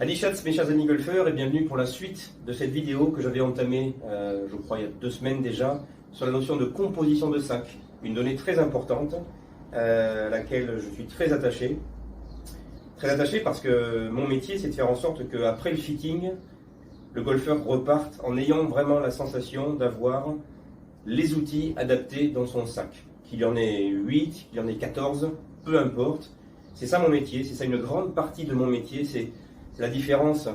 Adi Schatz, mes chers amis golfeurs, et bienvenue pour la suite de cette vidéo que j'avais entamée, je crois, il y a 2 semaines déjà, sur la notion de composition de sac. Une donnée très importante, à laquelle je suis très attaché. Très attaché parce que mon métier, c'est de faire en sorte qu'après le fitting, le golfeur reparte en ayant vraiment la sensation d'avoir les outils adaptés dans son sac. Qu'il y en ait 8, qu'il y en ait 14, peu importe. C'est ça mon métier, c'est ça une grande partie de mon métier, c'est la différence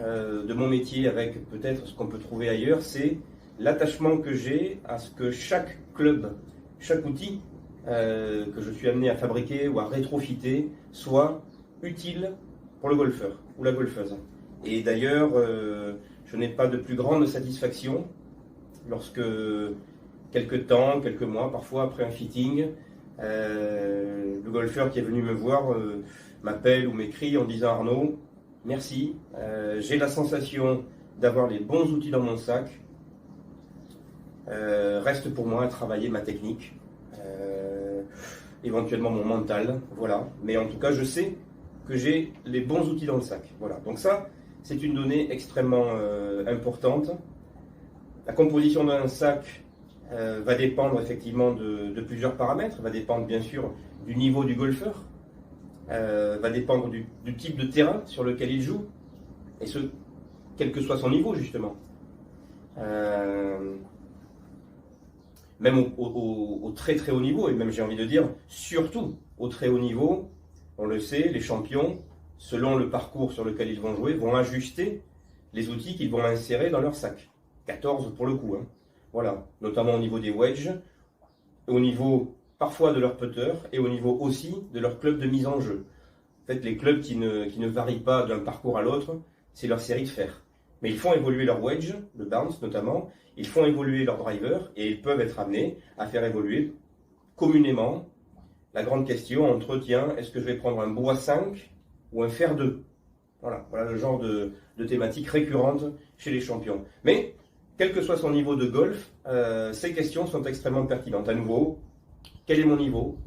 de mon métier avec peut-être ce qu'on peut trouver ailleurs, c'est l'attachement que j'ai à ce que chaque club, chaque outil que je suis amené à fabriquer ou à rétrofitter soit utile pour le golfeur ou la golfeuse. Et d'ailleurs, je n'ai pas de plus grande satisfaction lorsque quelques temps, quelques mois, parfois après un fitting, le golfeur qui est venu me voir m'appelle ou m'écrit en disant « Arnaud, merci, j'ai la sensation d'avoir les bons outils dans mon sac, reste pour moi à travailler ma technique, éventuellement mon mental, voilà. Mais en tout cas, je sais que j'ai les bons outils dans le sac. » Voilà. Donc ça, c'est une donnée extrêmement importante. La composition d'un sac va dépendre effectivement de plusieurs paramètres, va dépendre bien sûr du niveau du golfeur, va dépendre du type de terrain sur lequel il joue, et ce, quel que soit son niveau justement. Même au très très haut niveau, et même j'ai envie de dire surtout au très haut niveau, on le sait, les champions, selon le parcours sur lequel ils vont jouer, vont ajuster les outils qu'ils vont insérer dans leur sac. 14 pour le coup, hein. Voilà, notamment au niveau des wedges, au niveau parfois de leur putter et au niveau aussi de leur club de mise en jeu. En fait, les clubs qui ne varient pas d'un parcours à l'autre, c'est leur série de fer. Mais ils font évoluer leur wedge, le bounce notamment, ils font évoluer leur driver et ils peuvent être amenés à faire évoluer communément la grande question entre, tiens, est-ce que je vais prendre un bois 5 ou un fer 2? Voilà le genre de thématique récurrente chez les champions. Mais, quel que soit son niveau de golf, ces questions sont extrêmement pertinentes. À nouveau, quel est mon niveau?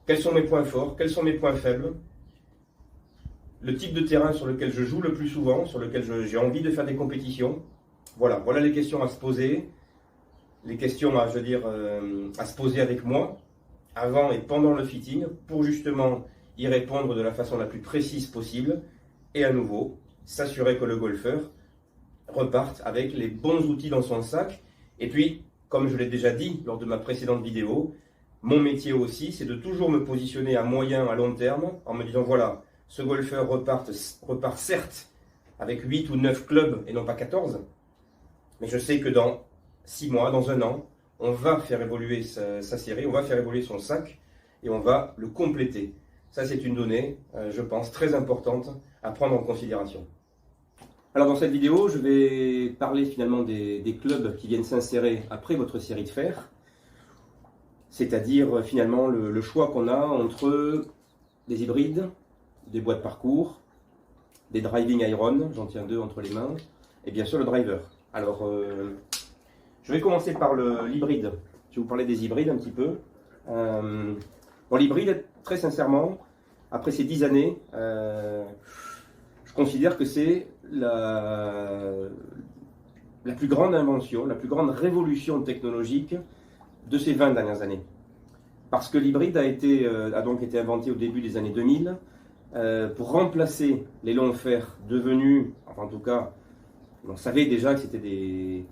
Quels sont mes points forts? Quels sont mes points faibles? Le type de terrain sur lequel je joue le plus souvent, sur lequel j'ai envie de faire des compétitions. Voilà les questions à se poser, les questions à se poser avec moi, avant et pendant le fitting, pour justement y répondre de la façon la plus précise possible, et à nouveau, s'assurer que le golfeur reparte avec les bons outils dans son sac. Et puis, comme je l'ai déjà dit lors de ma précédente vidéo, mon métier aussi, c'est de toujours me positionner à moyen, à long terme, en me disant, voilà, ce golfeur repart certes avec 8 ou 9 clubs et non pas 14, mais je sais que dans 6 mois, dans 1 an, on va faire évoluer sa série, on va faire évoluer son sac et on va le compléter. Ça, c'est une donnée, je pense, très importante à prendre en considération. Alors dans cette vidéo, je vais parler finalement des clubs qui viennent s'insérer après votre série de fer, c'est-à-dire finalement le choix qu'on a entre des hybrides, des bois de parcours, des driving iron, j'en tiens 2 entre les mains, et bien sûr le driver. Alors, je vais commencer par l'hybride. Je vais vous parler des hybrides un petit peu. Bon, l'hybride, très sincèrement, après ces 10 années, je considère que c'est la plus grande invention, la plus grande révolution technologique de ces 20 dernières années. Parce que l'hybride a donc été inventé au début des années 2000 pour remplacer les longs fers devenus, enfin en tout cas, on savait déjà que c'était des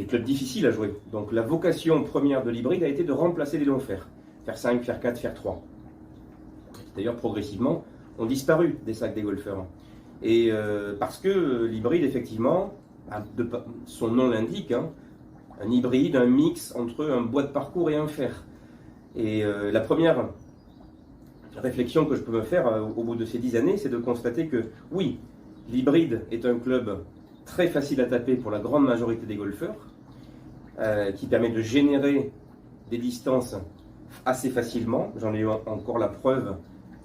clubs difficiles à jouer. Donc la vocation première de l'hybride a été de remplacer les longs fers. Fer 5, fer 4, fer 3. D'ailleurs, progressivement, ont disparu des sacs des golfeurs. Et parce que l'hybride, effectivement, son nom l'indique, hein, un hybride, un mix entre un bois de parcours et un fer. Et la première réflexion que je peux me faire au bout de ces 10 années, c'est de constater que oui, l'hybride est un club très facile à taper pour la grande majorité des golfeurs, qui permet de générer des distances assez facilement. J'en ai eu encore la preuve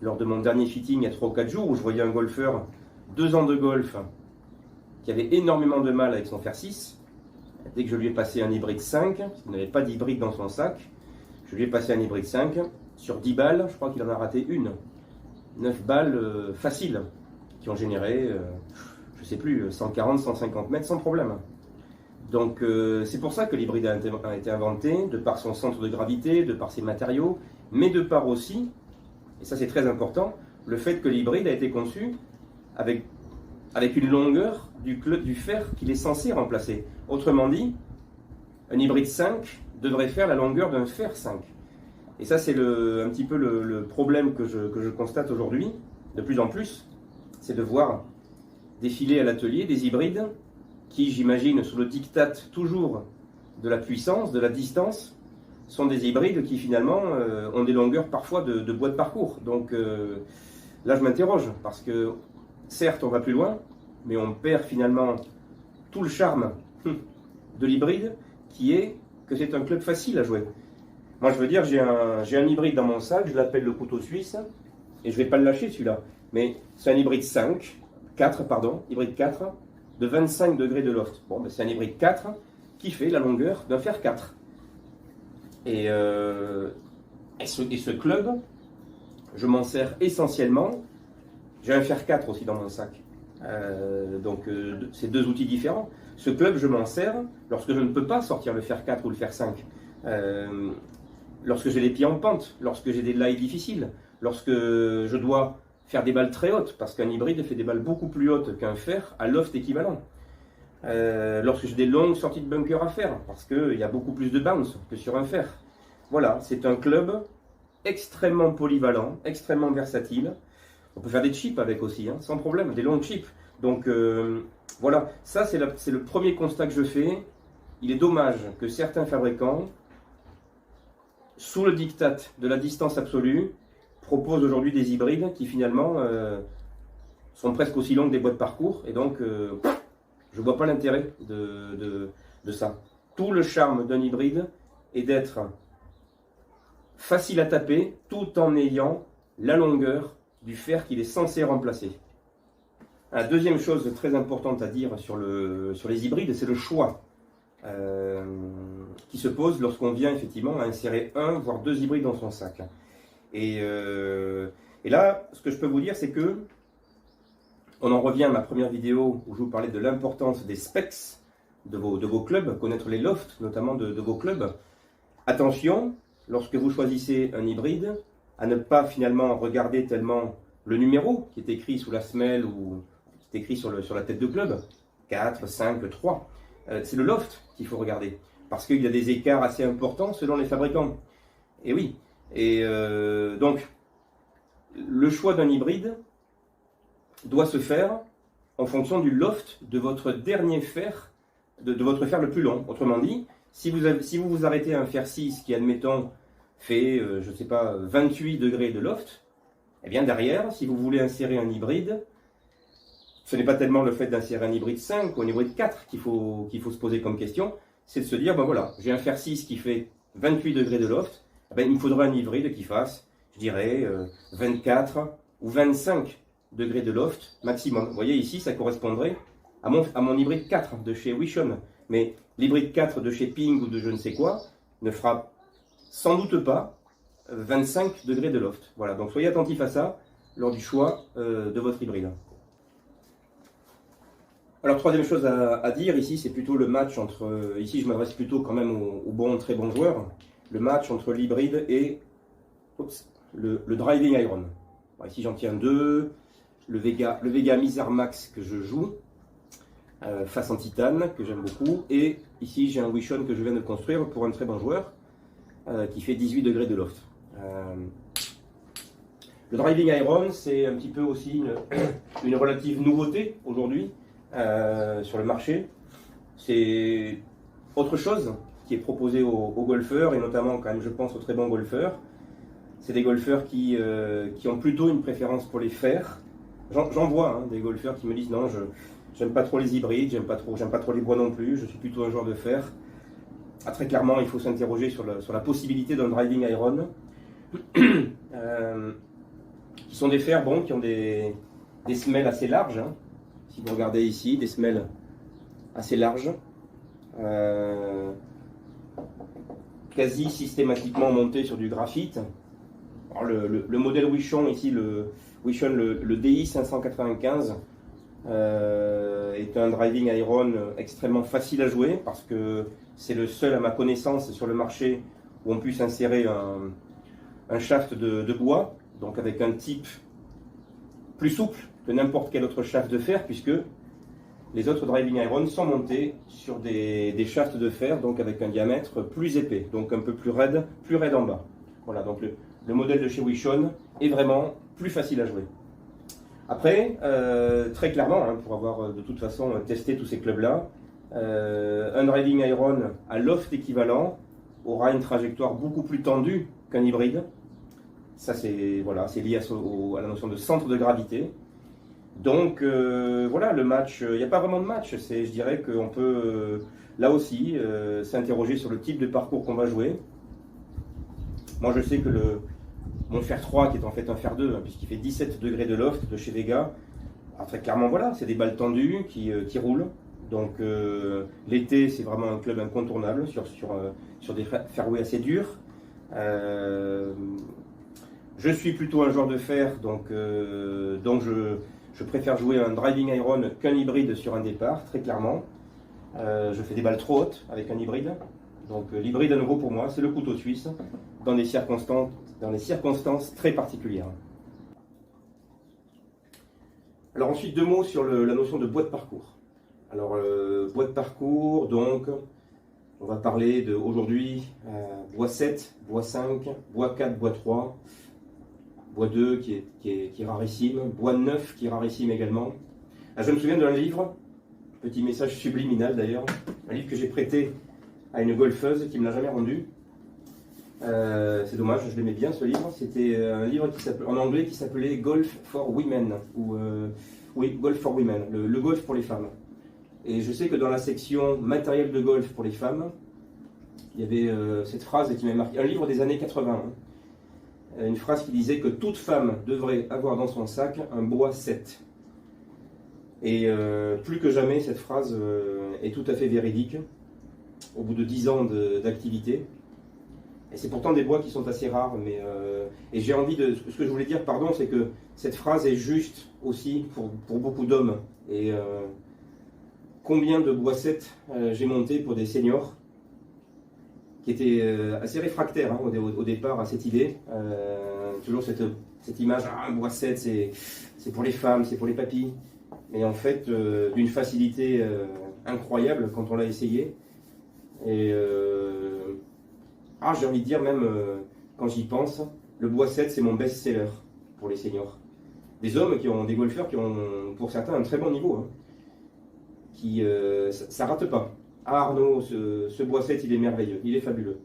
lors de mon dernier fitting il y a 3 ou 4 jours, où je voyais un golfeur 2 ans de golf qui avait énormément de mal avec son fer 6. Dès que je lui ai passé un hybride 5, parce qu'il n'avait pas d'hybride dans son sac, je lui ai passé un hybride 5. Sur 10 balles, je crois qu'il en a raté une. 9 balles faciles, qui ont généré, je ne sais plus, 140, 150 mètres sans problème. Donc c'est pour ça que l'hybride a été inventé, de par son centre de gravité, de par ses matériaux, mais de par aussi, et ça c'est très important, le fait que l'hybride a été conçu avec une longueur du fer qu'il est censé remplacer. Autrement dit, un hybride 5 devrait faire la longueur d'un fer 5. Et ça, c'est un petit peu le problème que je constate aujourd'hui, de plus en plus, c'est de voir défiler à l'atelier des hybrides qui, j'imagine, sous le diktat toujours de la puissance, de la distance, sont des hybrides qui finalement ont des longueurs parfois de bois de parcours. Donc là, je m'interroge, parce que certes, on va plus loin, mais on perd finalement tout le charme de l'hybride, qui est que c'est un club facile à jouer. Moi, je veux dire, j'ai un hybride dans mon sac, je l'appelle le couteau suisse, et je ne vais pas le lâcher celui-là. Mais c'est un hybride 4, hybride 4, de 25 degrés de loft. Bon, ben c'est un hybride 4 qui fait la longueur d'un fer 4. Et ce club, je m'en sers essentiellement. J'ai un fer 4 aussi dans mon sac. Donc, c'est deux outils différents. Ce club, je m'en sers lorsque je ne peux pas sortir le fer 4 ou le fer 5. Lorsque j'ai les pieds en pente, lorsque j'ai des lies difficiles, lorsque je dois faire des balles très hautes, parce qu'un hybride fait des balles beaucoup plus hautes qu'un fer à loft équivalent. Lorsque j'ai des longues sorties de bunker à faire, parce qu'il y a beaucoup plus de bounce que sur un fer. Voilà, c'est un club extrêmement polyvalent, extrêmement versatile. On peut faire des chips avec aussi, hein, sans problème, des longs chips. Donc voilà, ça c'est le premier constat que je fais. Il est dommage que certains fabricants, sous le diktat de la distance absolue, proposent aujourd'hui des hybrides qui finalement sont presque aussi longs que des bois de parcours. Et donc, je ne vois pas l'intérêt de ça. Tout le charme d'un hybride est d'être facile à taper tout en ayant la longueur du fer qu'il est censé remplacer. La deuxième chose très importante à dire sur les hybrides, c'est le choix qui se pose lorsqu'on vient effectivement à insérer un voire deux hybrides dans son sac. Et là, ce que je peux vous dire, c'est que on en revient à ma première vidéo où je vous parlais de l'importance des specs de vos clubs, connaître les lofts notamment de vos clubs. Attention, lorsque vous choisissez un hybride, à ne pas finalement regarder tellement le numéro qui est écrit sous la semelle ou qui est écrit sur la tête de club, 4, 5, 3. C'est le loft qu'il faut regarder, parce qu'il y a des écarts assez importants selon les fabricants. Et oui, donc le choix d'un hybride doit se faire en fonction du loft de votre dernier fer, de votre fer le plus long. Autrement dit, si vous arrêtez un fer 6 qui, admettons, fait, je ne sais pas, 28 degrés de loft, eh bien derrière, si vous voulez insérer un hybride, ce n'est pas tellement le fait d'insérer un hybride 5 ou un hybride 4 qu'il faut se poser comme question, c'est de se dire, ben voilà, j'ai un fer 6 qui fait 28 degrés de loft, eh bien, il me faudra un hybride qui fasse, je dirais, 24 ou 25 degrés de loft maximum. Vous voyez ici, ça correspondrait à mon hybride 4 de chez Wishon. Mais l'hybride 4 de chez Ping ou de je ne sais quoi ne fera sans doute pas 25 degrés de loft. Voilà, donc soyez attentifs à ça lors du choix de votre hybride. Alors, troisième chose à dire ici, c'est plutôt le match entre... ici, je m'adresse plutôt quand même aux bons, très bons joueurs. Le match entre l'hybride et le driving iron. Bon, ici, j'en tiens deux. Le Vega Mizar Max que je joue, face en titane, que j'aime beaucoup. Et ici, j'ai un Wishon que je viens de construire pour un très bon joueur, qui fait 18 degrés de loft. Le driving iron, c'est un petit peu aussi une relative nouveauté aujourd'hui sur le marché. C'est autre chose qui est proposé aux golfeurs, et notamment quand même je pense aux très bons golfeurs. C'est des golfeurs qui ont plutôt une préférence pour les fers. J'en vois des golfeurs qui me disent non, j'aime pas trop les hybrides, j'aime pas trop les bois non plus, je suis plutôt un joueur de fer. Ah, très clairement, il faut s'interroger sur la possibilité d'un driving iron, qui sont des fers qui ont des semelles assez larges. Hein. Si vous regardez ici, des semelles assez larges, quasi systématiquement montées sur du graphite. Alors, le modèle Wishon ici, Wishon, le DI 595 est un driving iron extrêmement facile à jouer parce que c'est le seul à ma connaissance sur le marché où on puisse insérer un shaft de bois, donc avec un type plus souple que n'importe quel autre shaft de fer, puisque les autres driving iron sont montés sur des shafts de fer, donc avec un diamètre plus épais, donc un peu plus raide en bas. Voilà, donc le modèle de chez Wishon est vraiment plus facile à jouer. Après, très clairement, hein, pour avoir de toute façon testé tous ces clubs-là, un driving iron à loft équivalent aura une trajectoire beaucoup plus tendue qu'un hybride. Ça, c'est voilà, lié à la notion de centre de gravité. Donc voilà, le match, il n'y a pas vraiment de match. Je dirais qu'on peut là aussi s'interroger sur le type de parcours qu'on va jouer. Moi, je sais que mon fer 3, qui est en fait un fer 2, hein, puisqu'il fait 17 degrés de loft de chez Vega, alors très clairement, voilà, c'est des balles tendues qui roulent. Donc l'été, c'est vraiment un club incontournable sur des fairways assez durs. Je suis plutôt un joueur de fer, donc je préfère jouer un driving iron qu'un hybride sur un départ, très clairement. Je fais des balles trop hautes avec un hybride. Donc l'hybride à nouveau pour moi, c'est le couteau suisse dans des circonstances très particulières. Alors ensuite, 2 mots sur la notion de bois de parcours. Alors bois de parcours, donc on va parler aujourd'hui bois 7, bois 5, bois 4, bois 3, bois 2 qui est rarissime, bois 9 qui est rarissime également. Je me souviens d'un livre, petit message subliminal d'ailleurs, un livre que j'ai prêté à une golfeuse qui ne me l'a jamais rendu. C'est dommage, je l'aimais bien ce livre. C'était un livre en anglais qui s'appelait Golf for Women, oui, Golf for Women, le golf pour les femmes. Et je sais que dans la section matériel de golf pour les femmes, il y avait cette phrase qui m'a marqué, un livre des années 80, hein, une phrase qui disait que toute femme devrait avoir dans son sac un bois 7. Et plus que jamais, cette phrase est tout à fait véridique, au bout de 10 ans d'activité. Et c'est pourtant des bois qui sont assez rares, mais et j'ai envie de... Ce que je voulais dire, pardon, c'est que cette phrase est juste aussi pour beaucoup d'hommes. Et combien de bois 7 j'ai monté pour des seniors qui étaient assez réfractaires hein, au départ à cette idée. Toujours cette image, un bois 7 c'est pour les femmes, c'est pour les papis. Mais en fait, d'une facilité incroyable quand on l'a essayé. Et j'ai envie de dire même, quand j'y pense, le bois 7 c'est mon best-seller pour les seniors. Des hommes des golfeurs qui ont pour certains un très bon niveau. Hein. Ça rate pas. Arnaud, ce bois 7 il est merveilleux, il est fabuleux.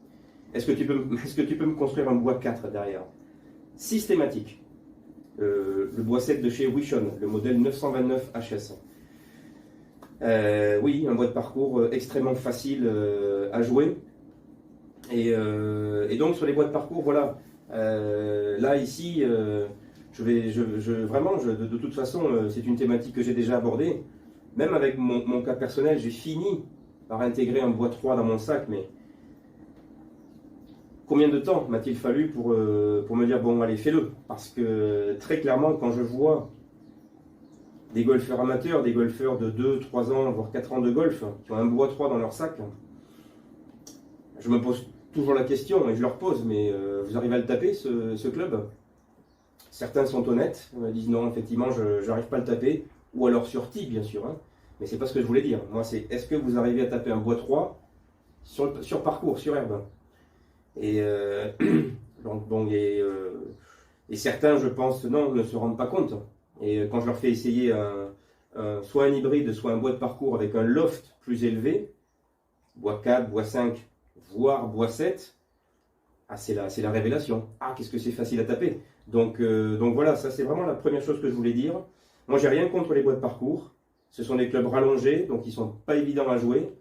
Est-ce que tu peux me construire un bois 4 derrière? Systématique. Le bois 7 de chez Wishon, le modèle 929 HS. Oui, un bois de parcours extrêmement facile à jouer. Et donc sur les bois de parcours, voilà. Là ici, de toute façon, c'est une thématique que j'ai déjà abordée. Même avec mon cas personnel, j'ai fini par intégrer un bois 3 dans mon sac, mais combien de temps m'a-t-il fallu pour me dire bon allez fais-le? Parce que très clairement quand je vois des golfeurs amateurs, des golfeurs de 2, 3 ans, voire 4 ans de golf, qui ont un bois 3 dans leur sac, je me pose toujours la question et je leur pose mais vous arrivez à le taper ce club? Certains sont honnêtes, disent non effectivement je n'arrive pas à le taper, ou alors sur tee bien sûr, hein. Mais c'est pas ce que je voulais dire. Moi c'est est-ce que vous arrivez à taper un bois 3 sur parcours, sur herbe? Et donc bon, et certains, je pense, non, ne se rendent pas compte. Et quand je leur fais essayer soit un hybride, soit un bois de parcours avec un loft plus élevé, bois 4, bois 5, voire bois 7, c'est la révélation. Qu'est-ce que c'est facile à taper. Donc voilà, ça c'est vraiment la première chose que je voulais dire. Moi, j'ai rien contre les bois de parcours. Ce sont des clubs rallongés, donc ils sont pas évidents à jouer.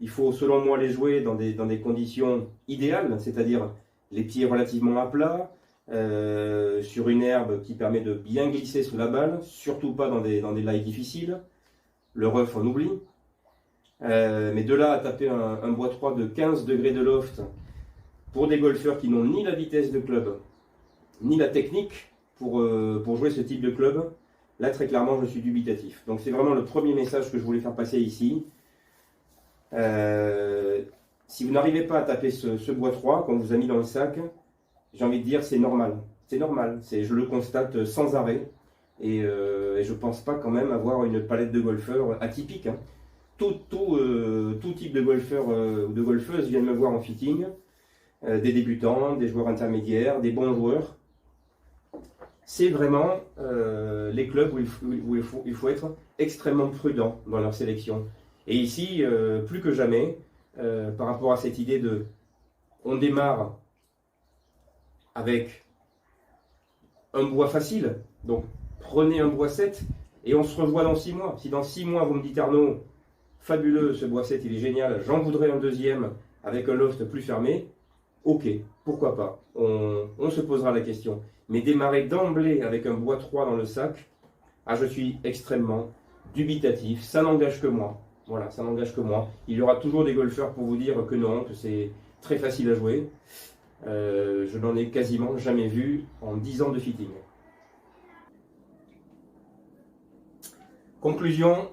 Il faut, selon moi, les jouer dans des conditions idéales, c'est-à-dire les pieds relativement à plat, sur une herbe qui permet de bien glisser sous la balle, surtout pas dans des lies difficiles. Le rough, on oublie. Mais de là à taper un bois 3 de 15 degrés de loft pour des golfeurs qui n'ont ni la vitesse de club, ni la technique pour jouer ce type de club, là très clairement je suis dubitatif. Donc c'est vraiment le premier message que je voulais faire passer ici. Si vous n'arrivez pas à taper ce bois 3 qu'on vous a mis dans le sac, j'ai envie de dire c'est normal. C'est normal, je le constate sans arrêt. Et je ne pense pas quand même avoir une palette de golfeurs atypique. Hein. Tout type de golfeurs ou de golfeuses viennent me voir en fitting. Des débutants, des joueurs intermédiaires, des bons joueurs. C'est vraiment les clubs où il faut être extrêmement prudent dans leur sélection. Et ici, plus que jamais, par rapport à cette idée de on démarre avec un bois facile, donc prenez un bois 7 et on se revoit dans 6 mois. Si dans 6 mois vous me dites Arnaud, fabuleux ce bois 7, il est génial, j'en voudrais un deuxième avec un loft plus fermé, ok, pourquoi pas, on se posera la question. Mais démarrer d'emblée avec un bois 3 dans le sac, je suis extrêmement dubitatif, ça n'engage que moi. Voilà, ça n'engage que moi. Il y aura toujours des golfeurs pour vous dire que non, que c'est très facile à jouer. Je n'en ai quasiment jamais vu en 10 ans de fitting. Conclusion,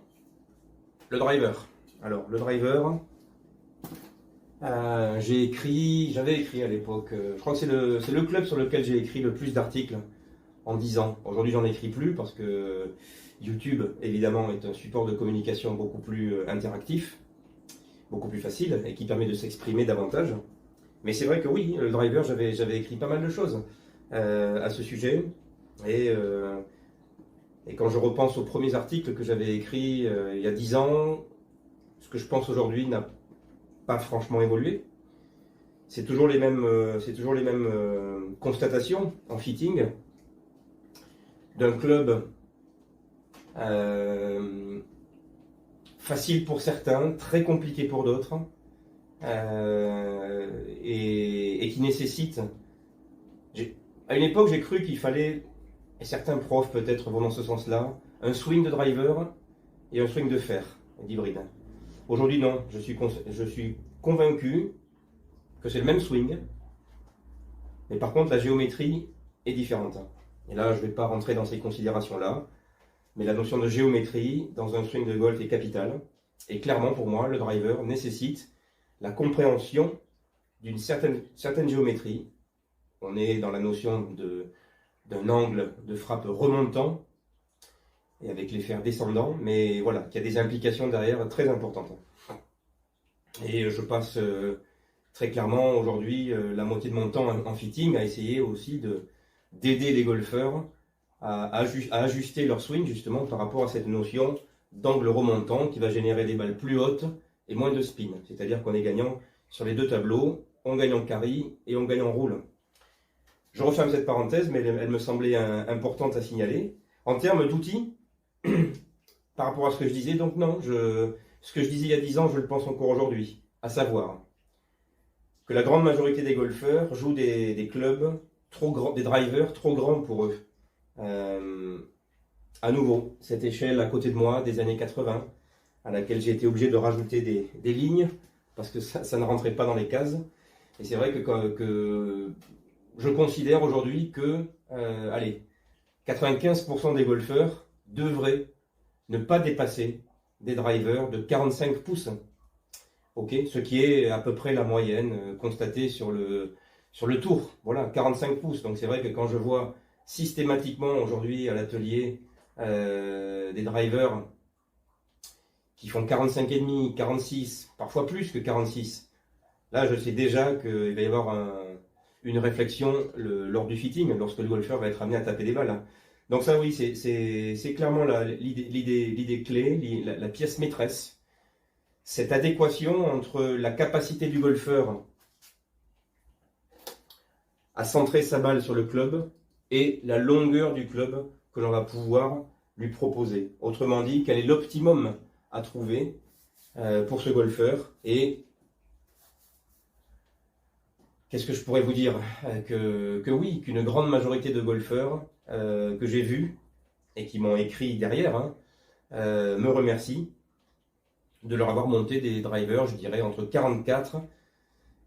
le driver. Alors, le driver, j'avais écrit à l'époque, je crois que c'est le club sur lequel j'ai écrit le plus d'articles en 10 ans. Aujourd'hui, j'en écris plus parce que YouTube, évidemment, est un support de communication beaucoup plus interactif, beaucoup plus facile et qui permet de s'exprimer davantage. Mais c'est vrai que oui, le driver, j'avais écrit pas mal de choses à ce sujet. Et quand je repense aux premiers articles que j'avais écrits il y a 10 ans, ce que je pense aujourd'hui n'a pas franchement évolué. C'est toujours les mêmes, constatations en fitting d'un club facile pour certains, très compliqué pour d'autres, et qui nécessite... À une époque, j'ai cru qu'il fallait, et certains profs peut-être vont dans ce sens-là, un swing de driver et un swing de fer, d'hybride. Aujourd'hui, non. Je suis convaincu que c'est le même swing, mais par contre, la géométrie est différente. Et là, je ne vais pas rentrer dans ces considérations-là, mais la notion de géométrie dans un swing de golf est capitale. Et clairement, pour moi, le driver nécessite la compréhension d'une certaine géométrie. On est dans la notion d'un angle de frappe remontant et avec les fers descendants, mais voilà, qu'il y a des implications derrière très importantes. Et je passe très clairement aujourd'hui la moitié de mon temps en fitting à essayer aussi d'aider les golfeurs à ajuster leur swing justement par rapport à cette notion d'angle remontant qui va générer des balles plus hautes et moins de spin. C'est-à-dire qu'on est gagnant sur les deux tableaux, on gagne en carry et on gagne en roule. Je referme cette parenthèse, mais elle me semblait importante à signaler. En termes d'outils, par rapport à ce que je disais, donc non, ce que je disais il y a 10 ans, je le pense encore aujourd'hui, à savoir que la grande majorité des golfeurs jouent des clubs trop grands, des drivers trop grands pour eux. À nouveau, cette échelle à côté de moi des années 80, à laquelle j'ai été obligé de rajouter des lignes, parce que ça ne rentrait pas dans les cases. Et c'est vrai que je considère aujourd'hui que, 95% des golfeurs devraient ne pas dépasser des drivers de 45 pouces. Okay, ce qui est à peu près la moyenne constatée sur le tour. Voilà, 45 pouces. Donc c'est vrai que quand je vois systématiquement aujourd'hui à l'atelier des drivers qui font 45,5, 46, parfois plus que 46, là je sais déjà qu'il va y avoir une réflexion lors du fitting, lorsque le golfeur va être amené à taper des balles. Donc ça oui, c'est clairement l'idée clé, la pièce maîtresse. Cette adéquation entre la capacité du golfeur à centrer sa balle sur le club et la longueur du club que l'on va pouvoir lui proposer. Autrement dit, quel est l'optimum à trouver pour ce golfeur. Et qu'est-ce que je pourrais vous dire? Que oui, qu'une grande majorité de golfeurs que j'ai vus et qui m'ont écrit derrière me remercient de leur avoir monté des drivers, je dirais, entre 44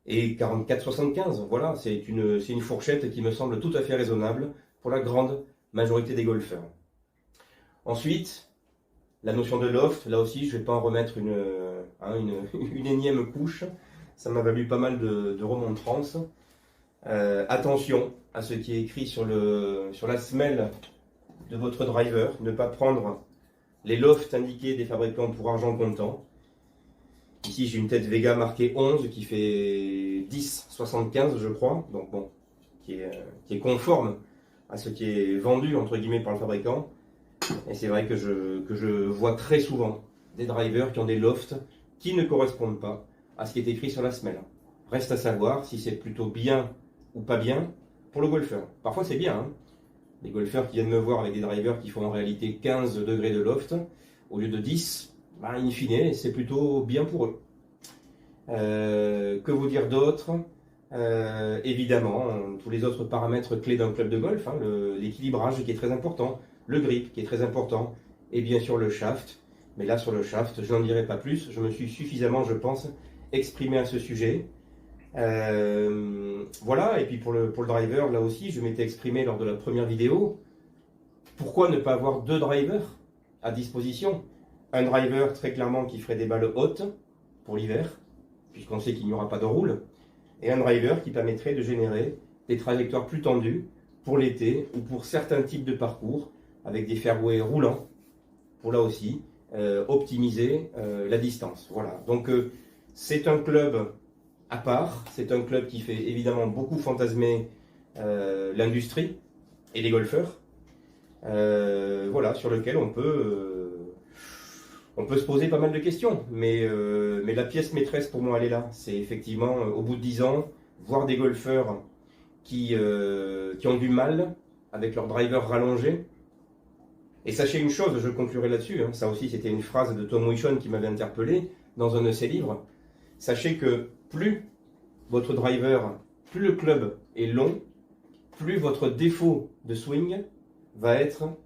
et 44,75. Voilà, c'est une fourchette qui me semble tout à fait raisonnable pour la grande majorité des golfeurs. Ensuite, la notion de loft, là aussi je ne vais pas en remettre une énième couche, ça m'a valu pas mal de remontrances. Attention à ce qui est écrit sur la semelle de votre driver, ne pas prendre les lofts indiqués des fabricants pour argent comptant. Ici j'ai une tête Vega marquée 11 qui fait 10,75 je crois, donc bon, qui est conforme à ce qui est vendu entre guillemets par le fabricant. Et c'est vrai que je vois très souvent des drivers qui ont des lofts qui ne correspondent pas à ce qui est écrit sur la semelle. Reste à savoir si c'est plutôt bien ou pas bien pour le golfeur. Parfois c'est bien, hein. Les golfeurs qui viennent me voir avec des drivers qui font en réalité 15 degrés de loft au lieu de 10, in fine, c'est plutôt bien pour eux. Que vous dire d'autre? Évidemment, tous les autres paramètres clés d'un club de golf, hein, l'équilibrage qui est très important, le grip qui est très important, et bien sûr le shaft. Mais là, sur le shaft, je n'en dirai pas plus. Je me suis suffisamment, je pense, exprimé à ce sujet. Voilà, et puis pour le driver, là aussi, je m'étais exprimé lors de la première vidéo. Pourquoi ne pas avoir deux drivers à disposition? Un driver très clairement qui ferait des balles hautes pour l'hiver, puisqu'on sait qu'il n'y aura pas de roule, et un driver qui permettrait de générer des trajectoires plus tendues pour l'été ou pour certains types de parcours avec des fairways roulants pour là aussi optimiser la distance. Voilà, donc c'est un club à part, c'est un club qui fait évidemment beaucoup fantasmer l'industrie et les golfeurs, voilà, sur lequel on peut se poser pas mal de questions, mais la pièce maîtresse pour moi elle est là, c'est effectivement au bout de 10 ans, voir des golfeurs qui ont du mal avec leur driver rallongé. Et sachez une chose, je conclurai là-dessus, hein, ça aussi c'était une phrase de Tom Wichon qui m'avait interpellé dans un de ses livres. Sachez que plus votre driver, plus le club est long, plus votre défaut de swing va être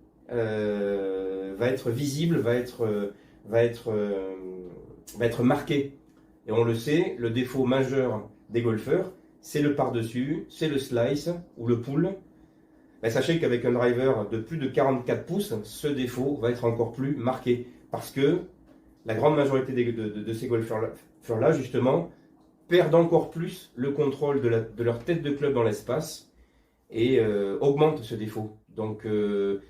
visible, va être marqué. Et on le sait, le défaut majeur des golfeurs, c'est le par-dessus, c'est le slice ou le pull. Ben, sachez qu'avec un driver de plus de 44 pouces, ce défaut va être encore plus marqué. Parce que la grande majorité de ces golfeurs-là, justement, perdent encore plus le contrôle de leur tête de club dans l'espace et augmentent ce défaut. Donc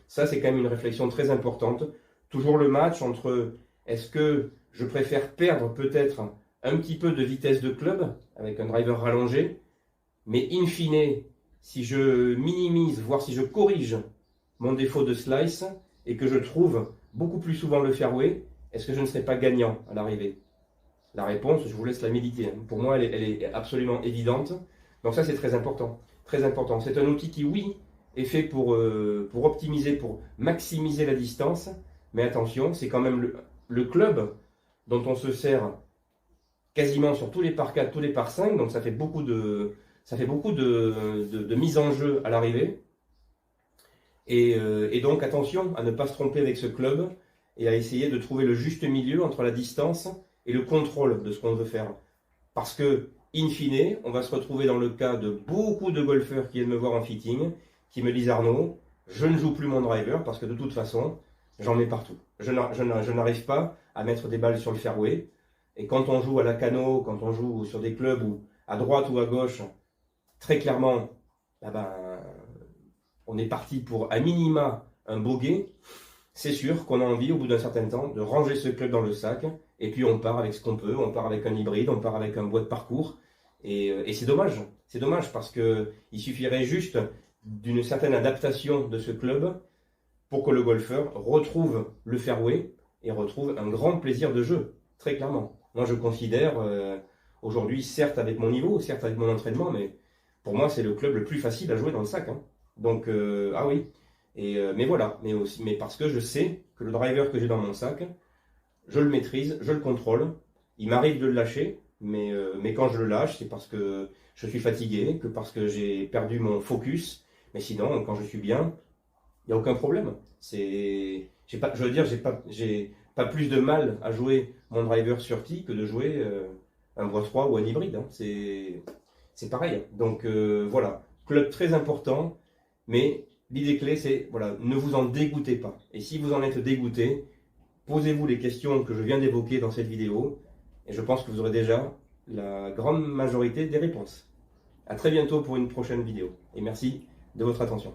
ça, c'est quand même une réflexion très importante. Toujours le match entre est-ce que je préfère perdre peut-être un petit peu de vitesse de club avec un driver rallongé, mais in fine, si je minimise, voire si je corrige mon défaut de slice et que je trouve beaucoup plus souvent le fairway, est-ce que je ne serai pas gagnant à l'arrivée? La réponse, je vous laisse la méditer. Pour moi, elle est absolument évidente. Donc ça, c'est très important. Très important. C'est un outil qui, oui, est fait pour optimiser, pour maximiser la distance. Mais attention, c'est quand même le club dont on se sert quasiment sur tous les par 4, tous les par 5. Donc ça fait beaucoup de mise en jeu à l'arrivée. Et donc attention à ne pas se tromper avec ce club et à essayer de trouver le juste milieu entre la distance et le contrôle de ce qu'on veut faire. Parce que, in fine, on va se retrouver dans le cas de beaucoup de golfeurs qui viennent me voir en fitting, qui me disent Arnaud, je ne joue plus mon driver parce que de toute façon, j'en mets partout. Je n'arrive pas à mettre des balles sur le fairway. Et quand on joue à la cano, quand on joue sur des clubs où à droite ou à gauche, très clairement, on est parti pour à minima un bogey, c'est sûr qu'on a envie au bout d'un certain temps de ranger ce club dans le sac et puis on part avec ce qu'on peut, on part avec un hybride, on part avec un bois de parcours et c'est dommage parce que il suffirait juste d'une certaine adaptation de ce club pour que le golfeur retrouve le fairway et retrouve un grand plaisir de jeu, très clairement. Moi je considère aujourd'hui, certes avec mon niveau, certes avec mon entraînement, mais pour moi c'est le club le plus facile à jouer dans le sac, hein. Donc ah oui. Mais voilà, mais parce que je sais que le driver que j'ai dans mon sac, je le maîtrise, je le contrôle. Il m'arrive de le lâcher, mais quand je le lâche, c'est parce que je suis fatigué, que parce que j'ai perdu mon focus. Mais sinon, quand je suis bien, il n'y a aucun problème. J'ai pas plus de mal à jouer mon driver sur tee que de jouer un bois 3 ou un hybride, hein. C'est pareil. Donc voilà, club très important, mais l'idée clé, c'est voilà, ne vous en dégoûtez pas. Et si vous en êtes dégoûté, posez-vous les questions que je viens d'évoquer dans cette vidéo, et je pense que vous aurez déjà la grande majorité des réponses. À très bientôt pour une prochaine vidéo, et merci de votre attention.